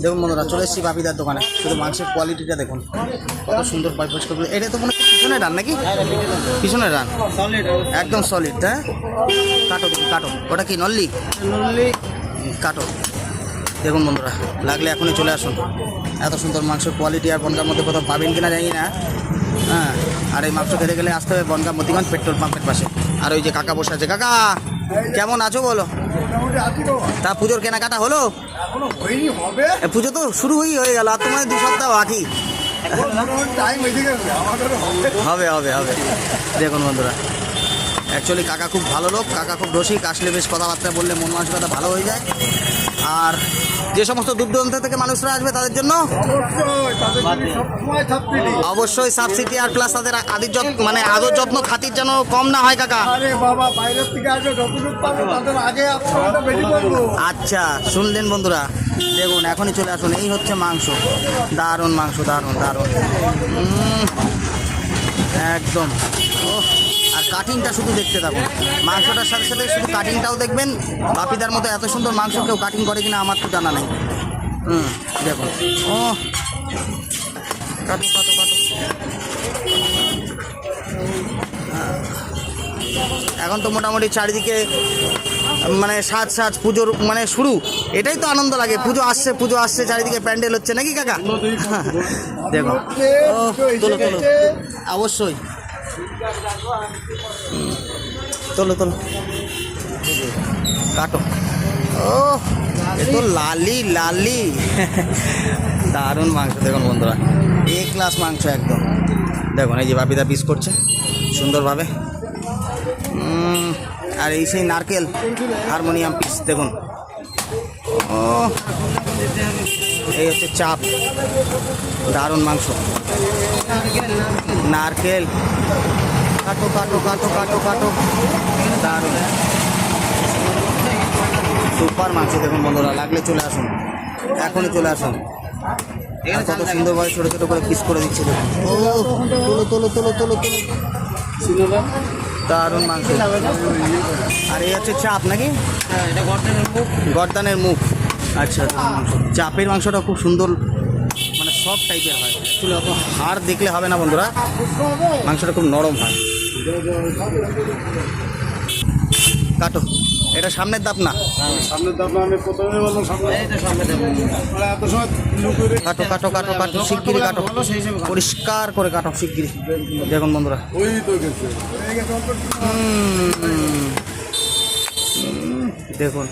দেখুন বন্ধুরা, চলে এসেছি বাপিদার দোকানে। শুধু মাংসের কোয়ালিটিটা দেখুন, কত সুন্দর পরিষ্কার করে। এটা তো মনে হচ্ছে পিছনের রান নাকি? পিছনের রান একদম সলিড। হ্যাঁ, কাটো কাটো। ওটা কি নল্লি? কাটো। দেখুন বন্ধুরা, লাগলে এখনই চলে আসুন। এত সুন্দর মাংসের কোয়ালিটি আর বনগাঁর মধ্যে কোথাও পাবেন কিনা জানি না। হ্যাঁ, আর এই মাংস খেতে গেলে আসতে হবে বনগাঁ মতিগঞ্জ পেট্রোল পাম্পের পাশে। আর ওই যে কাকা বসে আছে। কাকা কেমন আছো বলো? তা পুজোর কেনাকাটা হলো? পুজো তো শুরু হয়ে গেল, আর তোমার 2 সপ্তাহ বাকি। হবে হবে হবে। দেখুন বন্ধুরা, অ্যাকচুয়ালি কাকা খুব ভালো লোক, কাকা খুব রসিক, আসলে বেশ কথাবার্তা বললে মন মানসিকতা ভালো হয়ে যায়। আর যে সমস্ত দূর দূরান্ত থেকে মানুষরা আসবে তাদের জন্য অবশ্যই সাবসিডি, আর প্লাস তাদের আদির যত্ন মানে আদর যত্ন খাতির যেন কম না হয় কাকা। আচ্ছা শুনলেন বন্ধুরা, দেখুন এখনই চলে আসুন। এই হচ্ছে মাংস, দারুণ মাংস, দারুণ দারুণ একদম। আর কাটিংটা শুধু দেখতে থাকুন, মাংসটার সাথে সাথে শুধু কাটিংটাও দেখবেন। বাপিদার মতো এত সুন্দর মাংস কেউ কাটিং করে কিনা আমার তো জানা নেই। দেখুন, ও কাটো কাটো কাটো। এখন তো মোটামুটি চারিদিকে মানে সাজ পুজোর মানে শুরু, এটাই তো আনন্দ লাগে। পুজো আসছে চারিদিকে প্যান্ডেল হচ্ছে নাকি কাকা? দেখো, ও তোলো তোলো, অবশ্যই তোলো তোলো, কাটো। ও এ তো লালি লালি দারুণ মাংস। দেখুন বন্ধুরা, এ ক্লাস মাংস একদম। দেখুন এই যে বাপিদা পিস করছে সুন্দরভাবে। আর এই সেই নারকেল হারমোনিয়াম পিস দেখুন। ও এই হচ্ছে চাপ, দারুণ মাংস। নারকেল কাটো কাটো কাটো কাটো কাটো, দারুণ সুপার মাংস। দেখুন বন্ধুরা, লাগলে চলে আসুন, এখনই চলে আসুন। কত সুন্দরভাবে ছোটো ছোটো করে পিস করে দিচ্ছে দেখুন। ও তোলো তোলো তোলো তোলো তোলো, দারুণ মাংস। আর এই হচ্ছে চাপ নাকি? গর্দানের মুখ। আচ্ছা, চাপের মাংসটা খুব সুন্দর, মানে সফট টাইপের হয়। অ্যাকচুয়ালি অত হাড় দেখলে হবে না বন্ধুরা, মাংসটা খুব নরম হয়। কাটো, এটা সামনের দাপ না? কাটো কাটো কাটো কাটো, শিগগিরি কাটো, পরিষ্কার করে কাটো শিগগিরি। দেখুন বন্ধুরা, দেখুন